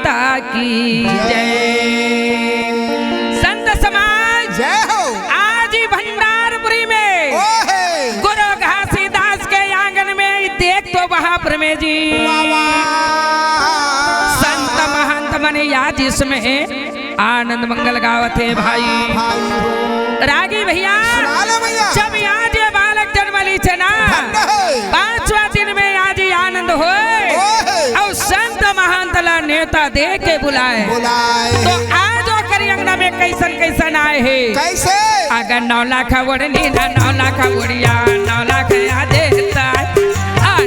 माता की जय। संत समाज जय हो। आज भंडारपुरी में गुरु घासीदास के आंगन में देख तो वहां पर में जी संत महंत मन याद इसमें आनंद मंगल गावते भाई रागी भैया। जब आज ये बालक जन्म ली थे ना 5वां दिन में आज आनंद हो और संत महंत ला नेता दे के बुलाए तो आज करी अंगना में कैसन कैसन आए है कैसे अगर 9 लाख वड़नी ना 9 लाख उड़िया 9 लाख आ देता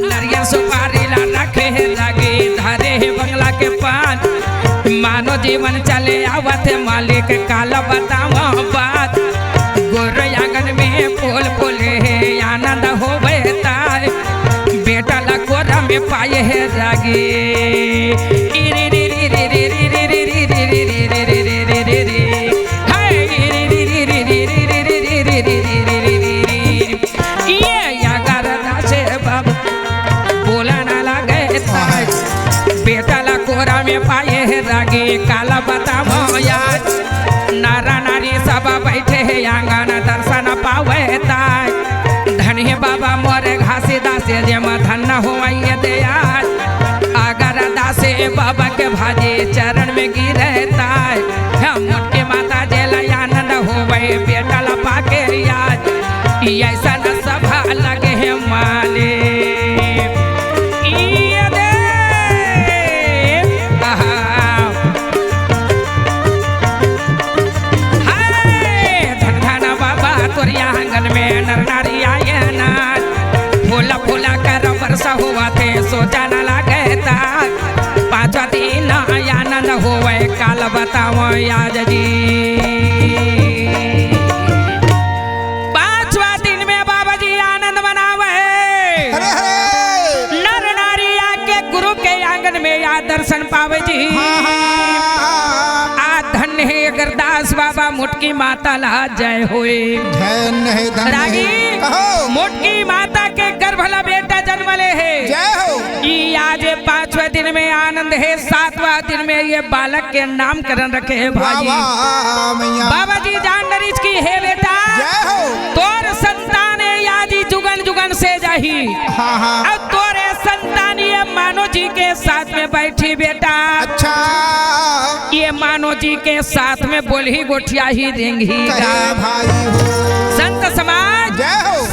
नरियल सुपारी ला रखे है लगे धरे है बंगला के पान मानो जीवन चले आवत मालिक काला बतावा बात गोर आंगन में फूल फूले है आनंद हो बेतार बेटा ला गोरा में पाए है रागी में पाए है रागी काला बताओ याद नारा नारी सब बैठे है आंगन दर्शन पावे ताय धन्य बाबा मोरे घासीदास जम धन्य हो दयाल अगर दासे बाबा के भाजे चरण में गिरे ताय हम मोटके माता जेल आनंद होवे बेटा ला पाके याद ऐसा न सभा लगे है माले नर नारी आए ना फूला फूला कर वर्षा हुआ थे सोचा न लगे था 5वां दिन आनंद होवे काल बताओ आज जी 5वां दिन में बाबा जी आनंद मनावे नर नारी आके गुरु के आंगन में या दर्शन पावे जी धन्य है अगरदास बाबा मुटकी माता ला जय होए रागी मुटकी माता के गर्भ ला बेटा जन्म ले है जय हो। आज 5वें दिन में आनंद है 7वां दिन में ये बालक के नामकरण रखे है भाई बाबा जी जान नरीच की है बेटा तोर संतान यादी जुगन जुगन से जाही अब तोरे संतान ये मानो जी के साथ में बैठी बेटा अच्छा ये मानो जी के साथ में बोली गोठिया ही देंगी संत समाज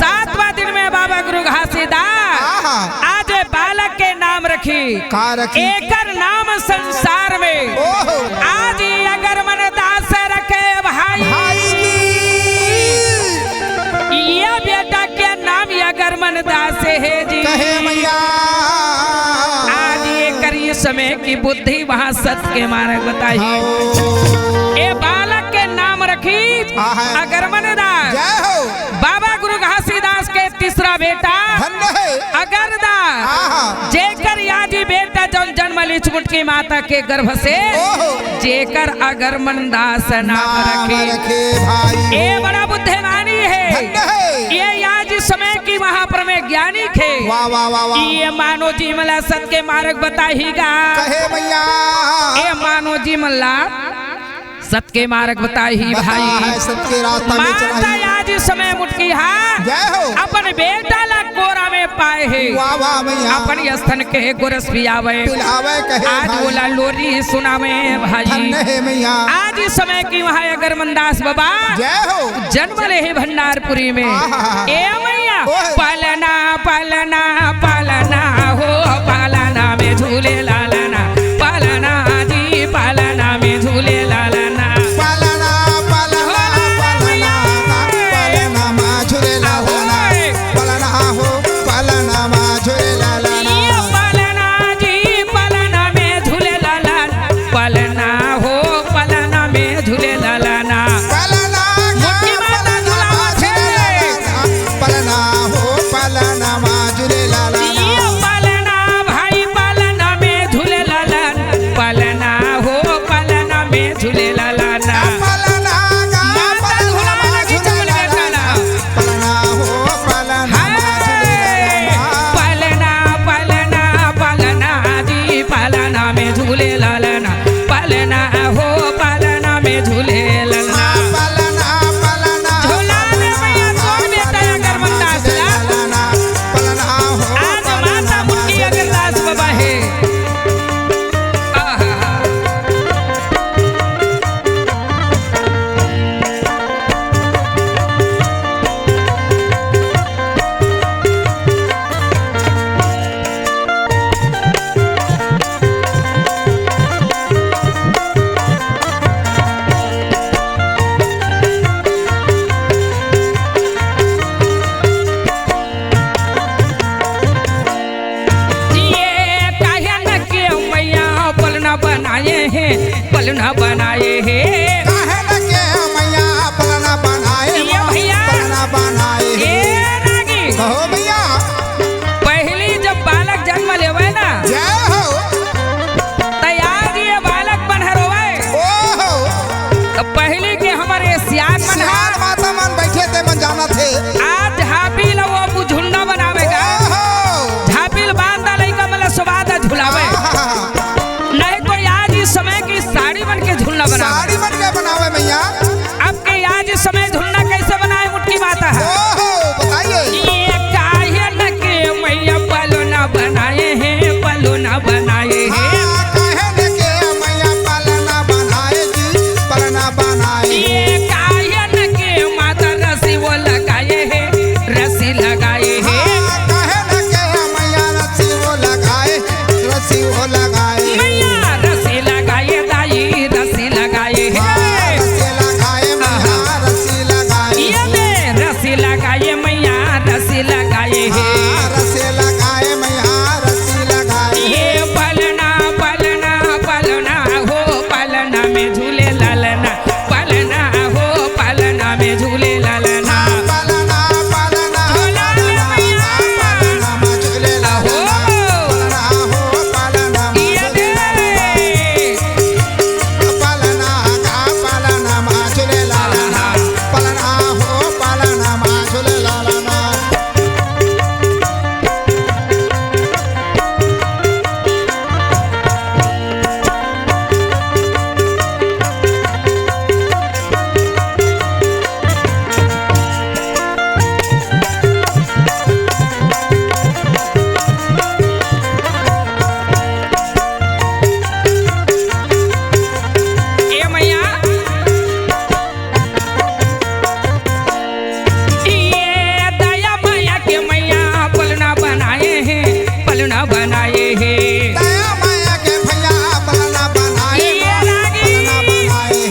7वां दिन में बाबा गुरु घासीदास आज बालक के नाम रखी एकर नाम संसार में आज अगर मन दास रखे भाई ये बेटा के नाम अगर मन दास है जी समय की बुद्धि वहाँ सत्य के मार्ग बताई ए बालक के नाम रखी अगरमनदास बाबा गुरु घासीदास के तीसरा बेटा अगरदास जेकर याजी बेटा जौन जन्म ली मुटकी माता के गर्भ से जेकर अगरमनदास नाम रखे ए बड़ा बुद्धिमानी है ये याज समय की वहाँ पर में ज्ञानी थे ये मानो जी मला सत्य के मार्ग बताईगा ए मानो जी मल्ला सत्य के मार्ग बताई भाई माता आज समय मुटकी अपन बेटा ला कोरा में पाए है अपन स्थन के गुरस पियावे आज बोला लोरी सुनावे भाई आज समय की वहाँ अगर मनदास बाबा जन्म ले है भंडारपुरी में ए मैया पालना पालना पालना हो पालना में झूले लालना पालना जी पालना में झूले लालना झूले लाला पलना बनाए है काहे न के मैया पलना बनाए ये भैया पलना बनाए नागी कहो भैया पहली जब बालक जन्म लेवे ना जय हो तैयार ये बालक बन रोवे ओहो तो पहली के हमारे सियान मन सियार माता मन बैठे थे मन जाना थे आज झापील वो झुंडा बनावेगा झापील बांध लइका मतलब सुबादा झुलावे नहीं तो आज इस समय की साड़ी बन के झुलना बना साड़ी बन के बनावे भैया अब के आज इस समय झुलना कैसे बनाए मुट्ठी माता है ओहो बताइए ये काहे न के मैया पलोना बनाए हैं पलोना बनाए हैं काहे न के मैया पलना बनाए जी पलना बनाए ये काहे न के माता रस्सी वो लगाए हैं रस्सी लगाए हैं काहे न के मैया रस्सी वो लगाए मैया रस्सी लगाए दाई रस्सी लगाए हैं रस्सी लगाए मैया रस्सी लगाए ये में रस्सी लगाए मैया रस्सी लगाए हैं रस्सी लगाए मैया रस्सी लगाए ये पलना पलना पलना हो पलना में झूले ललना पलना हो पलना में झूले ललना पलना पलना पलना पलना मचले हो पलना हो पलना ये दे पलना का पलना मचले लालना पलना हो पलना मचले लालना ए मैया ये दया मैया के मैया पलना बनाए हैं पलना बनाए हैं दया माया के भैया पलना बनाए ये लागी पलना बनाए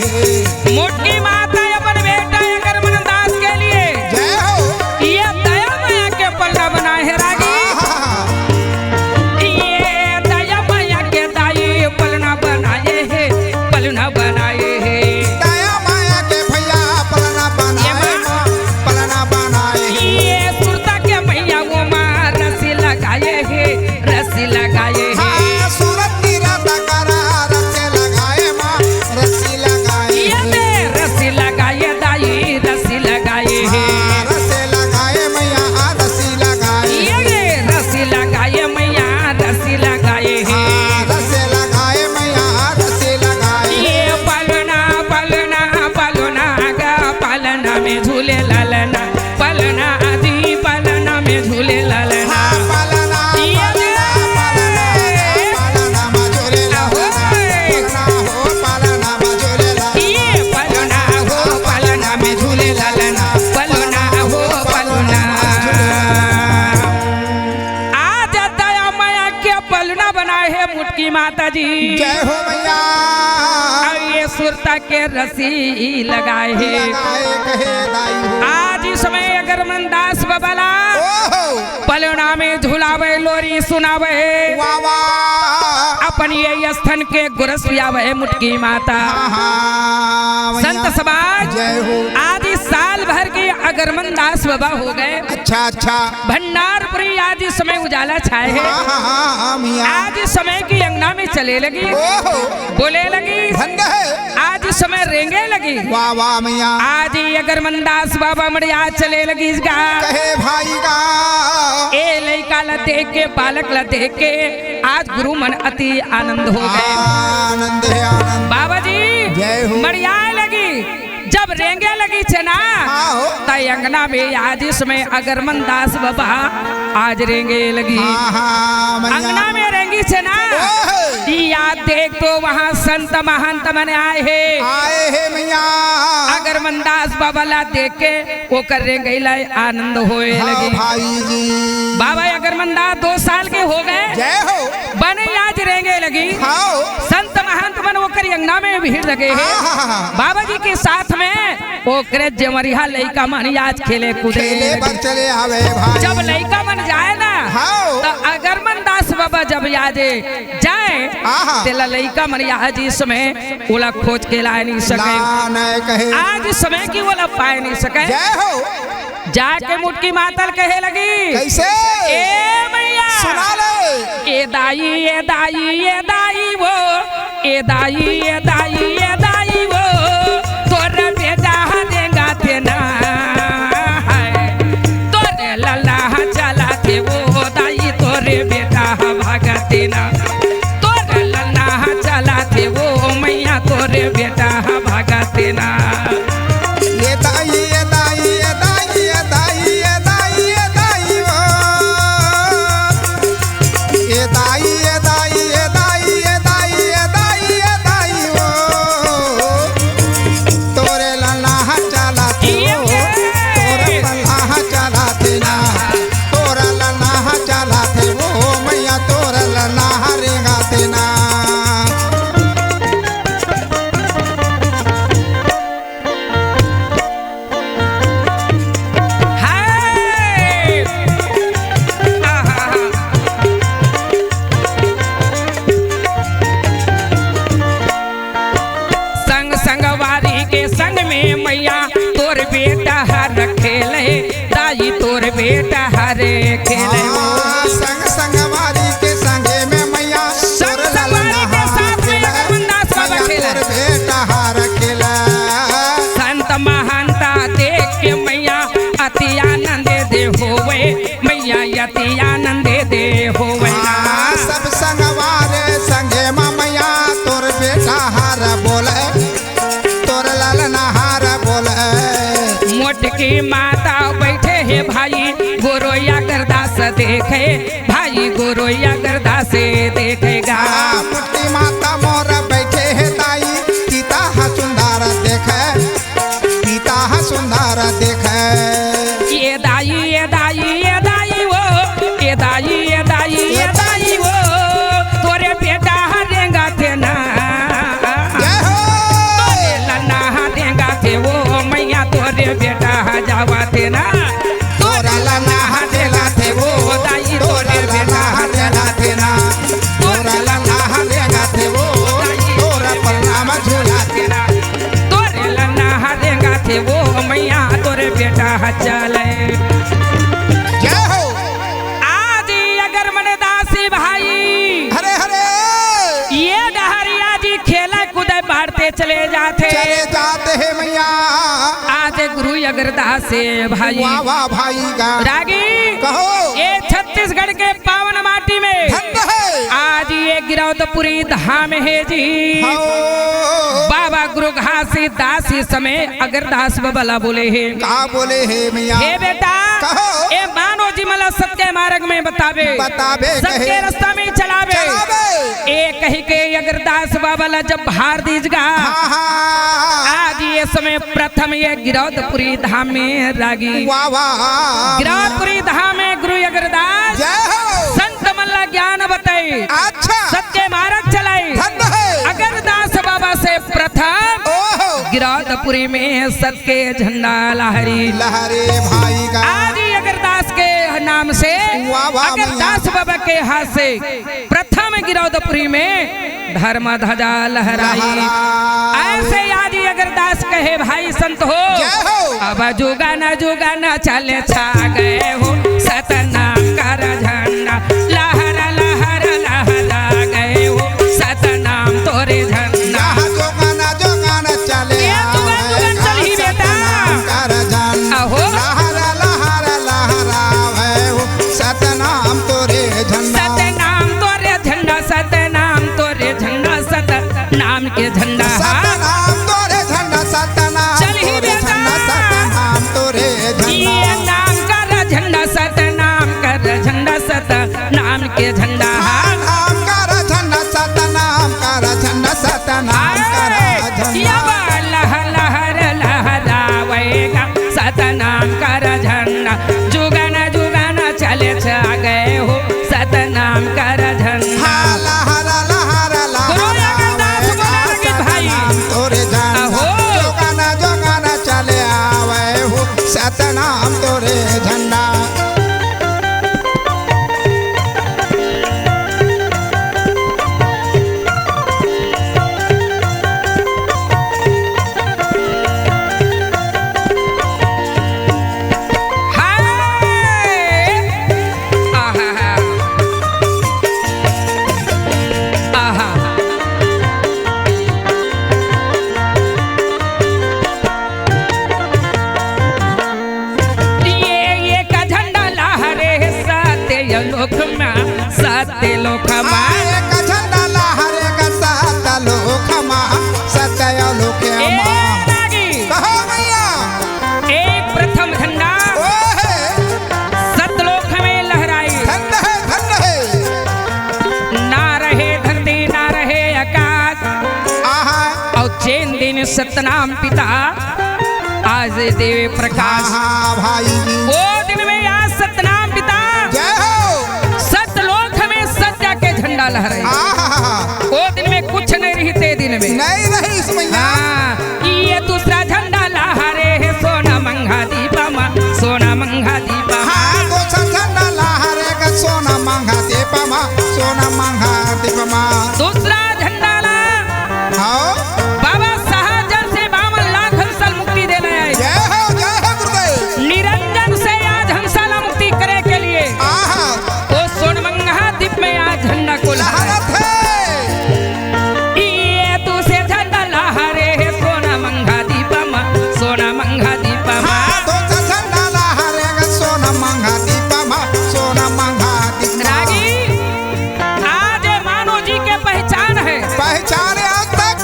मोटी माता अपन बेटा अगर मनदास के लिए जय हो ये दया मैया के पलना बनाए है रागी ये दया मैया के दाई पलना बनाए है पलना बनाए है दया माया के भैया पलना बनाए पलना बनाए ये सुरता के मैया वो माँ रस्सी लगाए है रस्सी लगाए है हाँ सूरत की रात करा रस्सी लगाए माँ रस्सी लगाए ये में रस्सी लगाए दाई रस्सी लगाए है रस्सी लगाए मैया रस्सी लगाए ये रस्सी लगाए मैया रस्सी लगाए है रस्सी लगाए मैया रस्सी लगाए ये पलना पलना पलना गा पलना में झूले ललना पलना आदि पलना में झूले ललना पलना ये दे पलना मजूरे अहो पलना हो पलना मजूरे ये पलना हो पलना में झूले ललना पलना हो पलना आज दया माया के पलना बनाए है मुटकी माता जी जय हो मैया अब ये सुरता के रस्सी लगाए है लगाए कहे दाई हो आज इस समय अगर मनदास बबला ओहो पलना में झुलावे लोरी सुनावे वाह वाह अपन ये स्थन के गुरस पियावे मुटकी माता संत समाज जय हो आज इस साल भर के अगर मनदास बाबा हो गए अच्छा अच्छा भंडारपुरी आज इस समय उजाला छाए है मियाँ आज इस समय की अंगना में चले लगी ओहो बोले लगी धन्य है आज इस समय रेंगे लगी वाह वाह मियाँ आज ही अगर मनदास बाबा मड़िया चले लगी इसका कहे भाई का ए लइका ला देख के बालक ला देख के आज गुरु मन अति आनंद हो गए आनंद है आनंद बाबा जी जय हो मड़ियाए लगी जब रेंगे लगी छना हाँ हो तय अंगना में आज इसमें अगर मनदास बाबा आज रेंगे लगी अंगना में रेंगी छना याद देख तो वहाँ संत महंत मन आए है मैया अगर मनदास बाबा ला देख के वो कर रेंगे लाई आनंद होए लगी भाई जी बाबा अगर मनदास 2 साल के हो गए जय हो बने आज रेंगे लगी हाँ संत महंत मन वो कर अंगना में भीड़ लगे है बाबा जी के साथ में वो करे जमरिया लइका मन आज खेले कूदे चले आवे भाई जब लइका मन जाए ना हाँ तो अगर मनदास बाबा जब यादे जाए तेला लइका मन आज इस समय ओला खोज के ला नहीं सके, आज समय की ओला पाए नहीं सके। जाके मुटकी मातल कहे लगी कैसे? ए मैया सुना ले। ए दाई ए दाई ए दाई वो ए दाई ए दाई ए दाई वो तोरे बेटा देगा तेना तोरे लल्ला चला थे वो दाई तोरे बेटा भागा तेना तोरे लल्ला चला थे वो मैया तोरे बेटा भागा तेना। ये दाई ये दाई ये दाई ये दाई ये दाई ये दाई वो ये दाई ये दाई ये दाई ये दाई ये दाई ये दाई वो तोरे लल्ला चला थे वो तोरे लल्ला चला थे ना तोरा लल्ला चला थे वो मैया तोरा लल्ला रेगा थे ना। संग में मैया तोर बेटा हर खेले दाई तोर बेटा हरे खेले संग संगवारी के संगे में मैया संग संगवारी के साथ में अगरमनदास बाबा खेले तोर बेटा हर खेले संत महंता देख के मैया अति आनंद दे होवे मैया अति आनंद दे होवे सब संगवारे संगे में मैया तोर बेटा हर बोले मोटकी माता बैठे है भाई गोरोया गरदास देखे भाई गोरोया गरदास देखेगा। मोटकी माता मोर बैठे है दाई पिता सुंदर देखे पिता सुंदर देखे ये दाई ये दाई ये दाई वो ये दाई ये दाई ये दाई वो तोरे बेटा देगा थे ना तोरे लन्ना देगा थे वो मैया तोरे बेटा जावा थे ना तोरा लल्ला देला थे वो दाई तोरे बेटा देला थे ना तोरा लल्ला देगा थे वो तोरा पल्ला झूला थे ना तोरे लन्ना देगा थे वो मैया तोरे बेटा चले। जय हो आज अगर मन दासी भाई हरे हरे ये डहरिया जी खेला कूदे बाढ़ते चले जाते हैं मैया आज गुरु अगरदास भाई वाह वाह भाई गा रागी कहो ये छत्तीसगढ़ के पावन माटी में धन्य है आज ये गिरौदपुरी धाम है जी बाबा गुरु घासीदास इस समय अगरदास बाबा बोले है का बोले है मैया हे बेटा कहो ए मानो जी मला सत्य मार्ग में बतावे सत्य रास्ता में चलावे ए कही के अगरदास बाबा ला जब भार दीजगा आज ये समय प्रथम ये गिरौदपुरी धाम में रागी वाह वाह गिरौदपुरी धाम में गुरु अगरदास संत मल्ला ज्ञान बताए अच्छा सत्य मार्ग चलाए अगरदास बाबा से प्रथम गिरौदपुरी में सत्य झंडा लहरी लहरे भाई गा आज अगरदास के नाम से अगरदास बाबा के हाथ से प्रथम गिरौदपुरी में धर्म ध्वजा लहराई। ऐसे आज अगरदास कहे भाई संत हो अब जुगा न चले छा गए हो सतनाम कर झंडा लहर लहर लहरा गए हो सतनाम तोरे झंडा जोगाना चले चल ही बेटा कर झंडा लहर लहर लहरा हो सतनाम तोरे झंडा सतनाम तोरे झंडा सतनाम तोरे झंडा सतनाम के झंडा सतनाम तोरे झंडा सतनाम चल ही बेटा सतनाम तोरे ये नाम कर झंडा सतनाम कर झंडा सतनाम के झंडा नाम कर झंडा सतनाम कर झंडा सतनाम कर झंडा लहर लहर लहरावेगा सतनाम कर झंडा जुगाना जुगाना चले छा गए हो सतनाम कर झंडा लहर लहर लहर भाई तोरे झंडा जोगाना जोगाना चले आवे हो सतनाम तोरे झंडा सत्य लोके कहो मैया एक प्रथम झंडा सतलोक में लहराई। धन है ना रहे धरती ना रहे आकाश और चैन दिन सतनाम पिता आज देवे प्रकाश। भाई वो दिन में आज सतनाम पिता जय हो सतलोक में सत्य के झंडा लहराए। वो दिन में कुछ नहीं रहते दिन में नहीं इसमैया ये दूसरा झंडा लहरे है सोना मंगा दीपमा सोना मंगा दीपमा दूसरा झंडा लहरे का सोना मंगा दीपमा सोना मंगा दीपमा। दूसरा झंडा ला बाबा साहब से 52 लाख हंसल मुक्ति देने आए। जय हो गुरुदेव। निरंजन से आज हंसाला मुक्ति करे के लिए वो सोन मंगा दीप में आज झंडा को लहरात है। ये दूसरे झंडा लहरे है सोना मंगा दीपमा सोना मंगा दीपमा दूसरा झंडा लहरे का सोना मंगा दीपमा सोना मंगा दीपमा। रागी आज मानो जी के पहचान है पहचान आज तक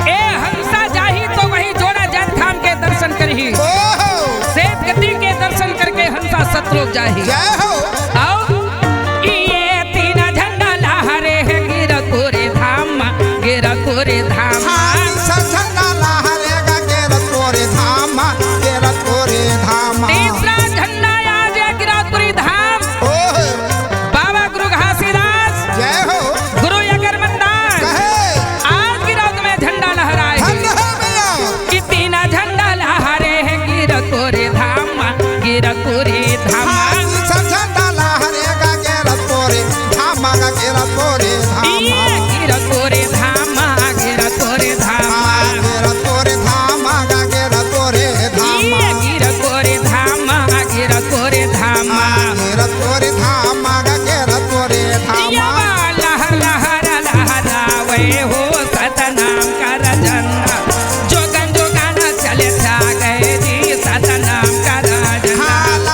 ए हंसा जाही तो वही जोड़ा जन खाम के दर्शन करही सेठ गद्दी के दर्शन करके हंसा सतलोक जाही। जय हो ये तीन झंडा लहरे है गिरतपुरी धाम गिरतपुरी धाम झंडा लहरे का गिरतपुरी धाम गिरतपुरी धाम। तीसरा झंडा आज है गिरतपुरी धाम बाबा गुरु घासीदास जय हो गुरु अगरमंदास आज गिरौद में झंडा लहराए। कि तीन झंडा लहरे है गिरतपुरी धाम गिरतपुरी धाम झंडा लहरे का गिरतपुरी धाम का गिरतपुरी धाम गिरतपुरी धाम गिरतपुरी धाम गिरतपुरी धाम का गिरतपुरी धाम गिरतपुरी धाम गिरतपुरी धाम गिरतपुरी धाम का गिरतपुरी धाम। लहर लहर लहरावे हो सतनाम कर झंडा जोगन जोगाना चले जा गए जी सतनाम कर झंडा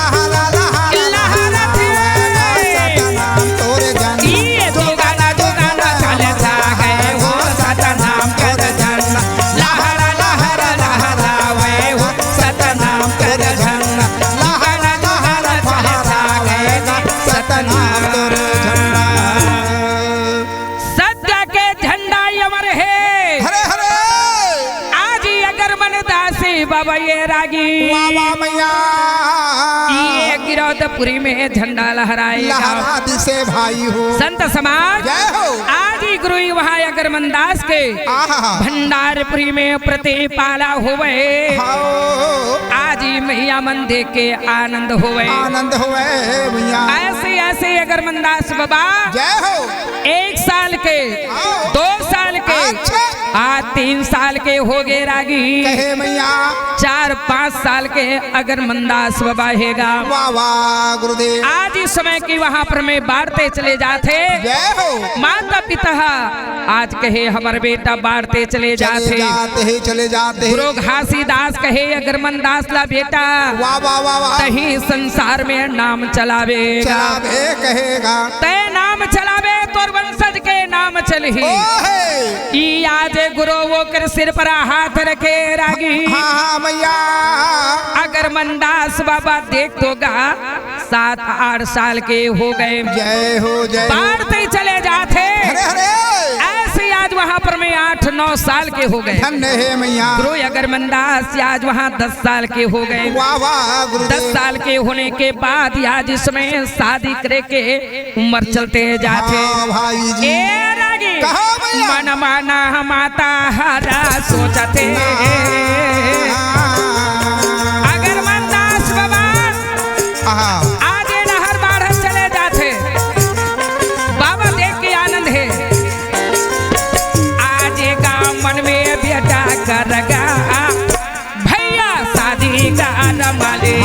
ये जोगाना जोगाना चले जा गए हो सतनाम कर झंडा लहर लहर लहरावे हो सतनाम कर झंडा जोगाना जोगाना चले जा गए जी सतनाम कर झंडा। सत्य के झंडा अमर है हरे हरे आज अगर मन दासी बाबा ये रागी बाबा मैया ये गिरौदपुरी में झंडा लहराएगा। लहराती से भाई हो संत समाज जय हो आज ही गुरु वहाँ अगर मनदास के भंडारपुरी में प्रतिपाला हुए आज ही मैया मन देख के आनंद हुए भैया ऐसे ऐसे अगर मनदास बाबा जय हो 1 साल के 2 साल के आज 3 साल के हो गए रागी कहे मैया 4-5 साल के अगर मंदास बाबा हैगा वाह वाह गुरुदेव। आज इस समय की वहाँ पर में बाढ़ते चले जाते जय हो माता पिता आज कहे हमारे बेटा बाढ़ते चले चले जाते गुरु घासीदास कहे अगर मंदास ला बेटा वाह वाह वाह वाह तही संसार में नाम चलावे कहेगा तय नाम चलावे तो वंशज के नाम चलही आज गुरु वो कर सिर पर हाथ रखे रागी मैया अगर मंदास बाबा देख तो गा 7-8 साल के हो गए जय हो बाढ़ते चले जाते हरे हरे ऐसे आज वहाँ पर में 8-9 साल के हो गए है मैया गुरु अगर मंदास आज वहाँ 10 साल के हो गए वाह वाह गुरुदेव। 10 साल के होने के बाद आज इसमें शादी करे के उम्र चलते जाते भाई जी रागी कहो मन माना माता हरा सोचते अगर मंदास बाबा आज नहर बाढ़ चले जाते बाबा देख के आनंद है आज का मन में बेटा करगा भैया शादी का रमाले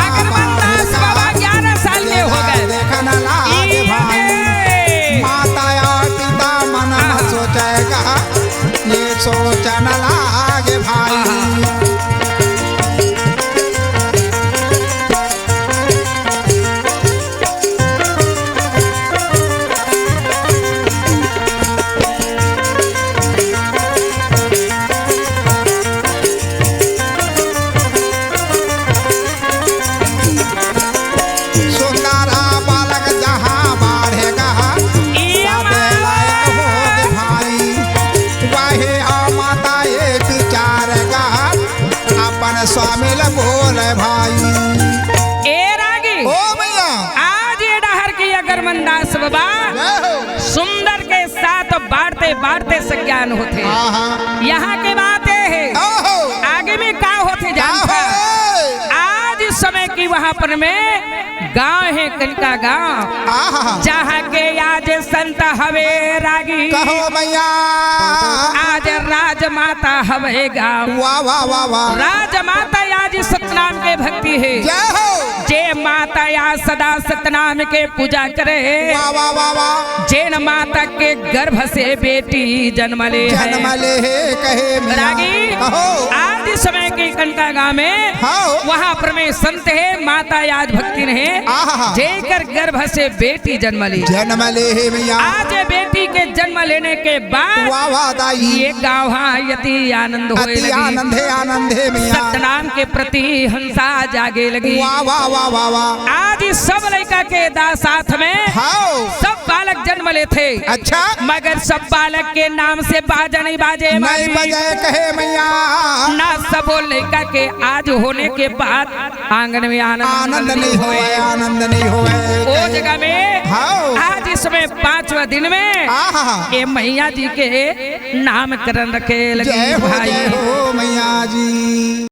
अगर मंदास बाबा 11 साल के हो गए माता पिता मन सोचेगा ये सोचन लागे भाई बांटते बांटते सज्ञान होते। यहाँ के बात है आगे में का होते जानता। आज इस समय की वहाँ पर में गांव है कनका गांव, जहाँ के आज संत हवे रागी, कहो मैया आज राजमाता हवे गांव। वाह वाह वाह वाह, राजमाता आज सतनाम के भक्ति है। जय हो। जे माता या सदा सतनाम के पूजा करे, वाह वाह वाह वाह, जैन माता के गर्भ से बेटी जन्म ले है। जन्म ले है कहे मैया। रागी कहो आज इस समय के कनका गांव में वहाँ पर में संत है, माता आज भक्ति है, जेकर गर्भ से बेटी जन्म ले। जन्म ले है मैया। आज बेटी के जन्म लेने के बाद वाह वाह दाई, ये गाँव यति आनंद होए लगी। आनंद है मैया। सतनाम के प्रति हंसा जागे लगी। वाह वाह वाह वाह वाह। आज इस सब लड़का के साथ में सब बालक जन्म ले थे। अच्छा, मगर सब बालक के नाम से बाजा नहीं बाजे, नहीं बजाए कहे मैया। ना सब लड़का के आज होने के बाद आंगन में आनंद नहीं होए, आनंद नहीं होए। वो जगह में आज इसमें 5वां दिन में ये मैया जी के नामकरण रखे लगे। जय हो मैया जी।